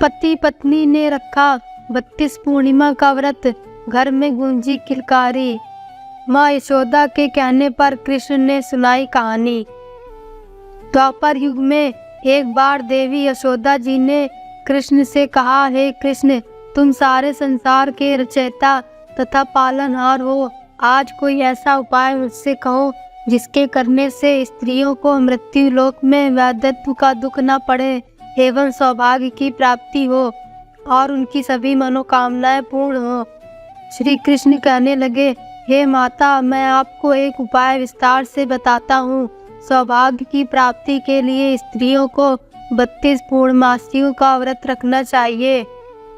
पति पत्नी ने रखा 32 पूर्णिमा का व्रत, घर में गूंजी किलकारी। माँ यशोदा के कहने पर कृष्ण ने सुनाई कहानी। द्वापर युग में एक बार देवी यशोदा जी ने कृष्ण से कहा, हे कृष्ण, तुम सारे संसार के रचयिता तथा पालनहार हो। आज कोई ऐसा उपाय मुझसे कहो जिसके करने से स्त्रियों को मृत्यु लोक में वैधत्व का दुख न पड़े एवं सौभाग्य की प्राप्ति हो और उनकी सभी मनोकामनाएं पूर्ण हो। श्री कृष्ण कहने लगे, हे माता, मैं आपको एक उपाय विस्तार से बताता हूँ। सौभाग्य की प्राप्ति के लिए स्त्रियों को 32 पूर्णमासियों का व्रत रखना चाहिए।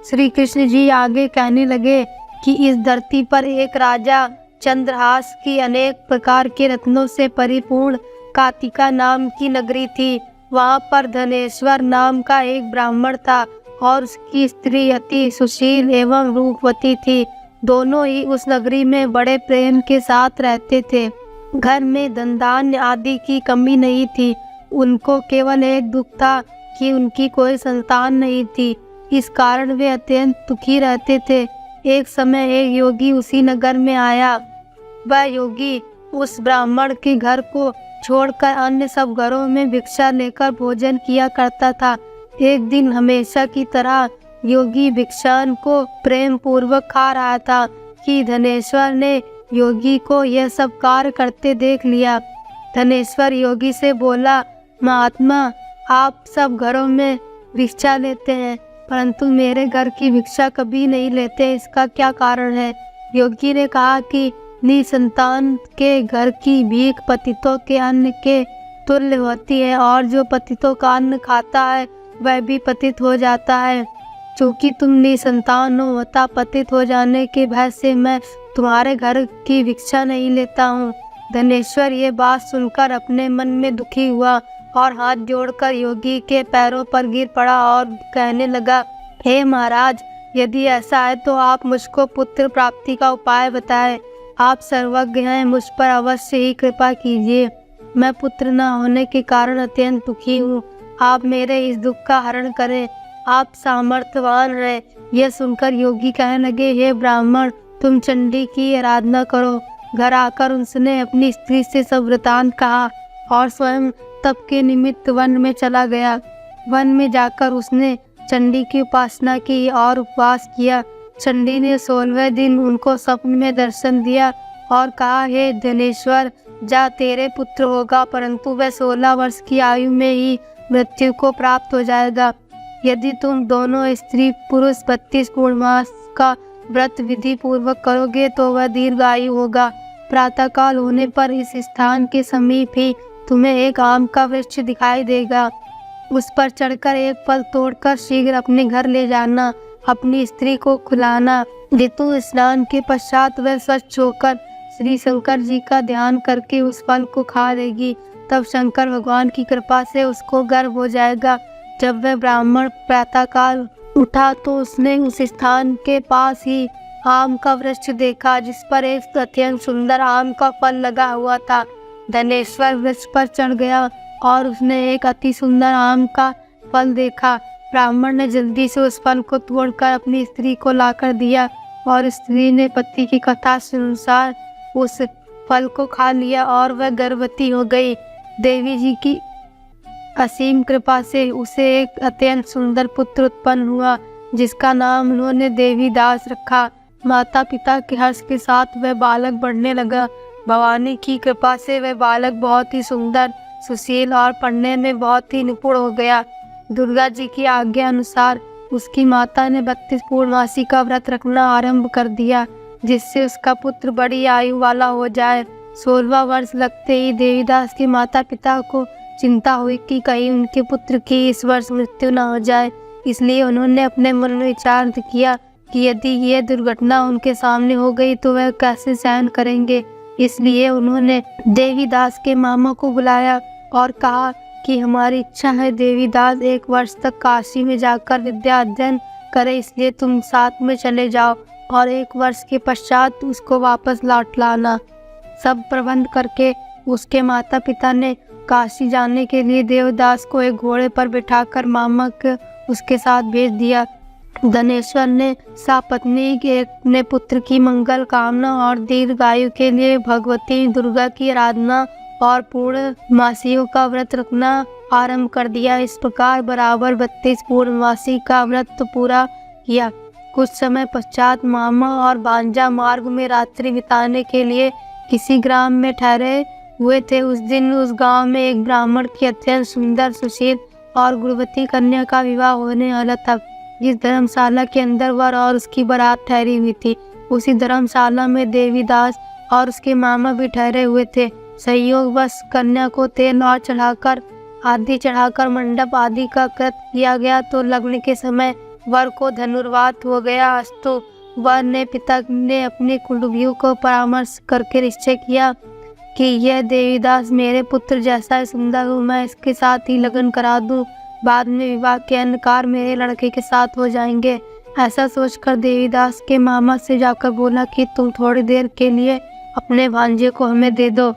श्री कृष्ण जी आगे कहने लगे कि इस धरती पर एक राजा चंद्रहास की अनेक प्रकार के रत्नों से परिपूर्ण कातिका नाम की नगरी थी। वहाँ पर धनेश्वर नाम का एक ब्राह्मण था और उसकी स्त्री अति सुशील एवं रूपवती थी। दोनों ही उस नगरी में बड़े प्रेम के साथ रहते थे। घर में धन धान्य आदि की कमी नहीं थी। उनको केवल एक दुख था कि उनकी कोई संतान नहीं थी। इस कारण वे अत्यंत दुखी रहते थे। एक समय एक योगी उसी नगर में आया। वह योगी उस ब्राह्मण के घर को छोड़कर अन्य सब घरों में भिक्षा लेकर भोजन किया करता था। एक दिन हमेशा की तरह योगी भिक्षान को प्रेम पूर्वक खा रहा था कि धनेश्वर ने योगी को यह सब कार्य करते देख लिया। धनेश्वर योगी से बोला, महात्मा, आप सब घरों में भिक्षा लेते हैं परंतु मेरे घर की भिक्षा कभी नहीं लेते, इसका क्या कारण है? योगी ने कहा कि निसंतान के घर की भीख पतितों के अन्न के तुल्य होती है और जो पतितों का अन्न खाता है वह भी पतित हो जाता है। चूँकि तुम निसंतान हो, अतः पतित हो जाने के भय से मैं तुम्हारे घर की भिक्षा नहीं लेता हूँ। धनेश्वर ये बात सुनकर अपने मन में दुखी हुआ और हाथ जोड़कर योगी के पैरों पर गिर पड़ा और कहने लगा, हे महाराज, यदि ऐसा है तो आप मुझको पुत्र प्राप्ति का उपाय बताएं। आप सर्वज्ञ हैं, मुझ पर अवश्य ही कृपा कीजिए। मैं पुत्र न होने के कारण अत्यंत दुखी हूँ। आप मेरे इस दुख का हरण करें। आप सामर्थ्यवान हैं। यह सुनकर योगी कहने लगे, हे ब्राह्मण, तुम चंडी की आराधना करो। घर आकर उसने अपनी स्त्री से सब वृतांत कहा और स्वयं तप के निमित्त वन में चला गया। वन में जाकर उसने चंडी की उपासना की और उपवास किया। चंडी ने 16वें दिन उनको स्वप्न में दर्शन दिया और कहा, हे धनेश्वर, जा, तेरे पुत्र होगा परंतु वह 16 वर्ष की आयु में ही मृत्यु को प्राप्त हो जाएगा। यदि तुम दोनों स्त्री पुरुष 32 पूर्णमास का व्रत विधि पूर्वक करोगे तो वह दीर्घायु होगा। प्रातःकाल होने पर इस स्थान के समीप ही तुम्हें एक आम का वृक्ष दिखाई देगा। उस पर चढ़कर एक फल तोड़कर शीघ्र अपने घर ले जाना। अपनी स्त्री को खिलाना। ऋतु स्नान के पश्चात वह स्वच्छ होकर श्री शंकर जी का ध्यान करके उस फल को खा लेगी। तब शंकर भगवान की कृपा से उसको गर्भ हो जाएगा। जब वह ब्राह्मण प्रातःकाल उठा तो उसने उस स्थान के पास ही आम का वृक्ष देखा जिस पर एक अत्यंत सुंदर आम का फल लगा हुआ था। धनेश्वर वृक्ष पर चढ़ गया और उसने एक अति सुंदर आम का फल देखा। ब्राह्मण ने जल्दी से उस फल को तोड़कर अपनी स्त्री को लाकर दिया और स्त्री ने पति की कथा के अनुसार उस फल को खा लिया और वह गर्भवती हो गई। देवी जी की असीम कृपा से उसे एक अत्यंत सुंदर पुत्र उत्पन्न हुआ जिसका नाम उन्होंने देवीदास रखा। माता पिता के हर्ष के साथ वह बालक बढ़ने लगा। भवानी की कृपा से वह बालक बहुत ही सुंदर, सुशील और पढ़ने में बहुत ही निपुण हो गया। दुर्गा जी की आज्ञा अनुसार उसकी माता ने 32 पूर्णमासी का व्रत रखना आरंभ कर दिया जिससे उसका पुत्र बड़ी आयु वाला हो जाए। 16वां वर्ष लगते ही देवीदास के माता पिता को चिंता हुई कि कहीं उनके पुत्र की इस वर्ष मृत्यु न हो जाए। इसलिए उन्होंने अपने मन में विचार किया कि यदि यह दुर्घटना उनके सामने हो गई तो वह कैसे सहन करेंगे। इसलिए उन्होंने देवीदास के मामा को बुलाया और कहा कि हमारी इच्छा है देवीदास 1 वर्ष तक काशी में जाकर विद्या अध्ययन करे, इसलिए तुम साथ में चले जाओ और 1 वर्ष के पश्चात उसको वापस लौट लाना। सब प्रबंध करके उसके माता पिता ने काशी जाने के लिए देवदास को एक घोड़े पर बिठाकर मामा के उसके साथ भेज दिया। धनेश्वर ने सपत्नी के अपने पुत्र की मंगल कामना और दीर्घायु के लिए भगवती दुर्गा की आराधना और पूर्णमासियों का व्रत रखना आरंभ कर दिया। इस प्रकार बराबर 32 पूर्णमासी का व्रत पूरा किया। कुछ समय पश्चात मामा और भांजा मार्ग में रात्रि बिताने के लिए किसी ग्राम में ठहरे हुए थे। उस दिन उस गांव में एक ब्राह्मण की अत्यंत सुंदर, सुशील और गुणवती कन्या का विवाह होने वाला था। जिस धर्मशाला के अंदर वर और उसकी बारात ठहरी हुई थी, उसी धर्मशाला में देवीदास और उसके मामा भी ठहरे हुए थे। संयोगवश कन्या को तेल और चढ़ाकर मंडप आदि का कृत किया गया तो लगने के समय वर को धनुर्वात हो गया। अस्तु वर ने पिता ने अपने कुलगुरु को परामर्श करके निश्चय किया कि यह देवीदास मेरे पुत्र जैसा सुंदर हो, मैं इसके साथ ही लगन करा दूं। बाद में विवाह के अन्यकार मेरे लड़के के साथ हो जाएंगे। ऐसा सोचकर देवीदास के मामा से जाकर बोला कि तुम थोड़ी देर के लिए अपने भांजे को हमें दे दो,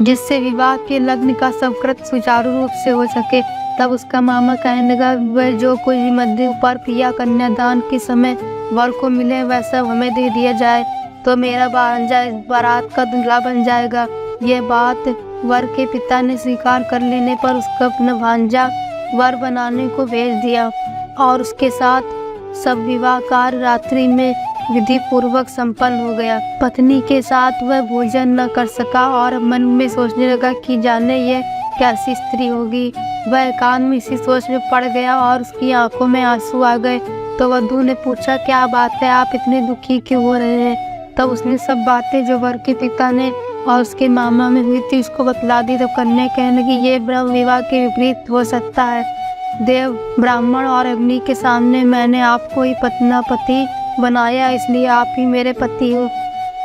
जिससे विवाह के लग्न का सब कृत सुचारू रूप से हो सके। तब उसका मामा कहने लगा, वह जो कुछ मध्य उपर्क या कन्यादान के समय वर को मिले वह सब हमें दे दिया जाए तो मेरा भांजा इस बारात का दूल्हा बन जाएगा। यह बात वर के पिता ने स्वीकार कर लेने पर उसका अपना भांजा वर बनाने को भेज दिया और उसके साथ सब विवाह कार्य रात्रि में विधि पूर्वक संपन्न हो गया। पत्नी के साथ वह भोजन न कर सका और मन में सोचने लगा कि जाने यह कैसी स्त्री होगी। वह एकांत में इसी सोच में पड़ गया और उसकी आंखों में आंसू आ गए। तो वधू ने पूछा, क्या बात है, आप इतने दुखी क्यों हो रहे हैं? तब उसने सब बातें जो वर के पिता ने और उसके मामा में हुई थी उसको बतला दी। तब कन्या कहने लगी, ये ब्रह्म विवाह के विपरीत हो सकता है। देव, ब्राह्मण और अग्नि के सामने मैंने आपको ही पति बनाया, इसलिए आप ही मेरे पति हो।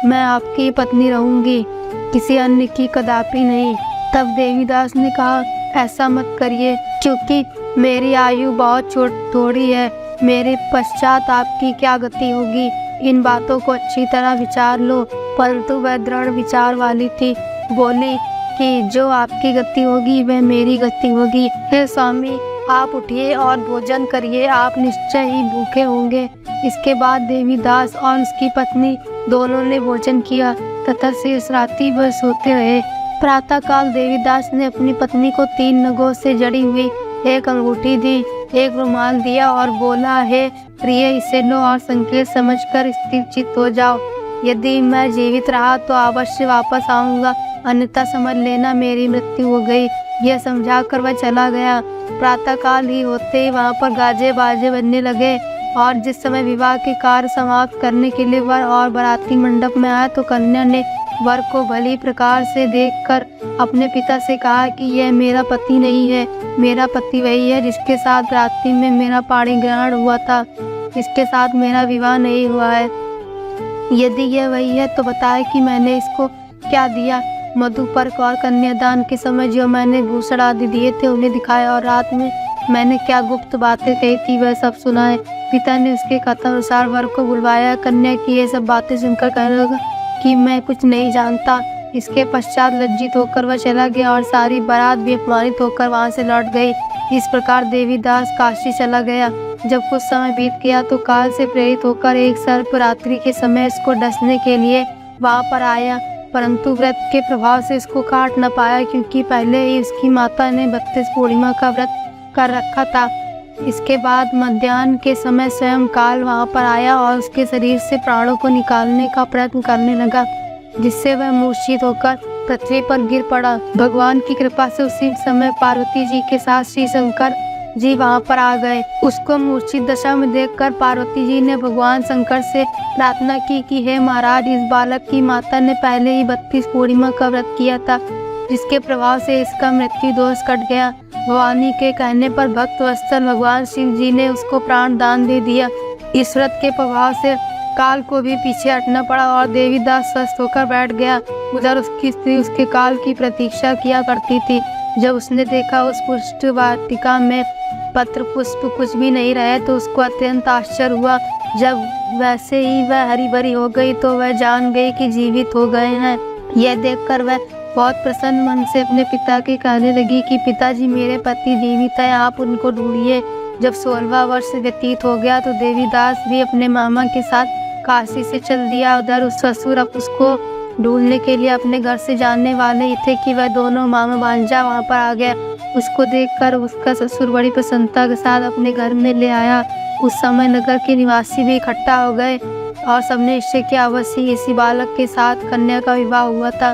मैं आपकी पत्नी रहूंगी, किसी अन्य की कदापि नहीं। तब देवीदास ने कहा, ऐसा मत करिए, क्योंकि मेरी आयु बहुत थोड़ी है। मेरे पश्चात आपकी क्या गति होगी, इन बातों को अच्छी तरह विचार लो। परंतु वह दृढ़ विचार वाली थी, बोली कि जो आपकी गति होगी वह मेरी गति होगी। हे स्वामी, आप उठिए और भोजन करिए, आप निश्चय ही भूखे होंगे। इसके बाद देवीदास और उसकी पत्नी दोनों ने भोजन किया तथा शेष रात्रि वह सोते रहे। प्रातःकाल देवीदास ने अपनी पत्नी को 3 नगों से जड़ी हुई एक अंगूठी दी, एक रुमाल दिया और बोला, हे प्रिय, इसे लो और संकेत समझकर स्थिर चित्त हो जाओ। यदि मैं जीवित रहा तो अवश्य वापस आऊंगा, अन्यथा समझ लेना मेरी मृत्यु हो गई। यह समझाकर वह चला गया। प्रातःकाल ही होते ही वहाँ पर गाजे बाजे बजने लगे और जिस समय विवाह के कार्य समाप्त करने के लिए वर और बाराती मंडप में आया तो कन्या ने वर को भली प्रकार से देखकर अपने पिता से कहा कि यह मेरा पति नहीं है, मेरा पति वही है जिसके साथ रात्रि में मेरा पाणी ग्रहण हुआ था, इसके साथ मेरा विवाह नहीं हुआ है। यदि यह वही है तो बताए कि मैंने इसको क्या दिया। मधुपर्क और कन्यादान के समय जो मैंने भूषण आदि दिए थे उन्हें दिखाया और रात में मैंने क्या गुप्त बातें कही थी वह सब सुनाए। पिता ने उसके कथनानुसार वर को बुलवाया। कन्या की ये सब बातें सुनकर कहने लगा कि मैं कुछ नहीं जानता। इसके पश्चात लज्जित होकर वह चला गया और सारी बारात भी अपमानित होकर वहाँ से लौट गई। इस प्रकार देवीदास काशी चला गया। जब कुछ समय बीत गया तो काल से प्रेरित होकर एक सर्प रात्रि के समय इसको डसने के लिए वहाँ पर आया, परंतु व्रत के प्रभाव से इसको काट न पाया, क्योंकि पहले ही उसकी माता ने 32 पूर्णिमा का व्रत कर रखा था। इसके बाद मध्याह्न के समय स्वयं काल वहाँ पर आया और उसके शरीर से प्राणों को निकालने का प्रयत्न करने लगा, जिससे वह मूर्छित होकर पृथ्वी पर गिर पड़ा। भगवान की कृपा से उसी समय पार्वती जी के साथ श्री शंकर जी वहाँ पर आ गए। उसको मूर्छित दशा में देखकर पार्वती जी ने भगवान शंकर से प्रार्थना की कि हे महाराज, इस बालक की माता ने पहले ही 32 पूर्णिमा का व्रत किया था, जिसके प्रभाव से इसका मृत्यु दोष कट गया। भवानी के कहने पर भक्त वत्सल भगवान शिव जी ने उसको प्राण दान दे दिया। इस व्रत के प्रभाव से काल को भी पीछे हटना पड़ा और देवीदास स्वस्थ होकर बैठ गया। उधर उसकी स्त्री उसके काल की प्रतीक्षा किया करती थी। जब उसने देखा उस पुष्ट वाटिका में पत्र पुष्प कुछ भी नहीं रहे तो उसको अत्यंत आश्चर्य हुआ। जब वैसे ही वह हरी भरी हो गई तो वह जान गई कि जीवित हो गए हैं। यह देखकर वह बहुत प्रसन्न मन से अपने पिता के कहने लगी कि पिताजी, मेरे पति जीवित है, आप उनको ढूंढिए। जब 16वां वर्ष व्यतीत हो गया तो देवीदास भी अपने मामा के साथ काशी से चल दिया। उधर उस ससुर अब उसको ढूंढने के लिए अपने घर से जानने वाले ही थे कि वह दोनों मामा भांजा वहाँ पर आ गया। उसको देखकर उसका ससुर बड़ी प्रसन्नता के साथ अपने घर में ले आया। उस समय नगर के निवासी भी इकट्ठा हो गए और सबने निश्चय किया अवश्य इसी बालक के साथ कन्या का विवाह हुआ था।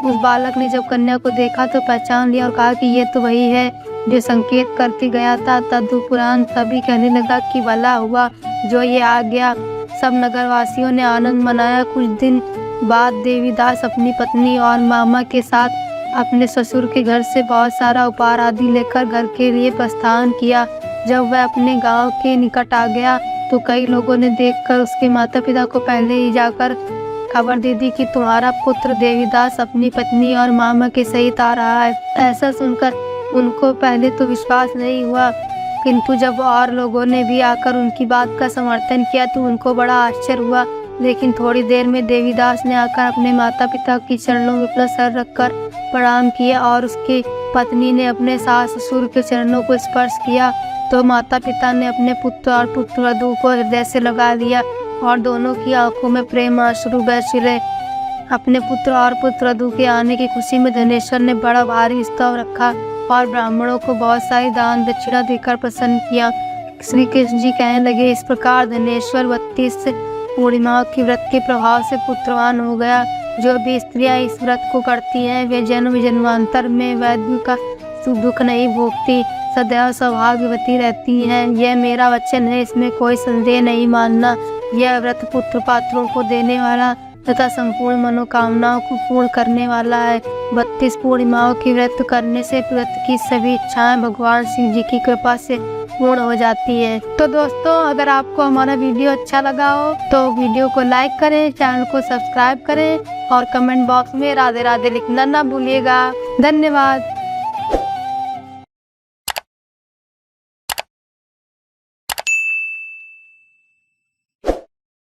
उस बालक ने जब कन्या को देखा तो पहचान लिया और कहा कि ये तो वही है जो संकेत करके गया था। तदुपरांत तभी कहने लगा कि भला हुआ जो ये आ गया। सब नगरवासियों ने आनंद मनाया। कुछ दिन बाद देवीदास अपनी पत्नी और मामा के साथ अपने ससुर के घर से बहुत सारा उपहार आदि लेकर घर के लिए प्रस्थान किया। जब वह अपने गांव के निकट आ गया तो कई लोगों ने देखकर उसके माता पिता को पहले ही जाकर खबर दे दी कि तुम्हारा पुत्र देवीदास अपनी पत्नी और मामा के सहित आ रहा है। ऐसा सुनकर उनको पहले तो विश्वास नहीं हुआ, किंतु जब और लोगों ने भी आकर उनकी बात का समर्थन किया तो उनको बड़ा आश्चर्य हुआ। लेकिन थोड़ी देर में देवीदास ने आकर अपने माता पिता की चरणों में अपना सर रखकर प्रणाम किया और उसकी पत्नी ने अपने सास ससुर के चरणों को स्पर्श किया तो माता पिता ने अपने पुत्र और पुत्रवधू को हृदय से लगा लिया और दोनों की आंखों में प्रेम आंसू बह छिले। अपने पुत्र और पुत्रवधू के आने की खुशी में धनेश्वर ने बड़ा भारी उत्सव रखा और ब्राह्मणों को बहुत सारी दान दक्षिणा देकर प्रसन्न किया। श्री कृष्ण जी कहने लगे, इस प्रकार धनेश्वर 32 पूर्णिमा की व्रत के प्रभाव से पुत्रवान हो गया। जो भी स्त्रियां इस व्रत को करती हैं वे जन्म जन्मांतर में वैद्य का सुख दुख नहीं भोगती, सदैव सौभाग्यवती रहती हैं। यह मेरा वचन है, इसमें कोई संदेह नहीं मानना। यह व्रत पुत्र पात्रों को देने वाला तथा संपूर्ण मनोकामनाओं को पूर्ण करने वाला है। 32 पूर्णिमाओं की व्रत करने से व्रत की सभी इच्छाएं भगवान शिव जी की कृपा से पूर्ण हो जाती है। तो दोस्तों, अगर आपको हमारा वीडियो अच्छा लगा हो तो वीडियो को लाइक करें, चैनल को सब्सक्राइब करें और कमेंट बॉक्स में राधे राधे लिखना ना भूलिएगा। धन्यवाद।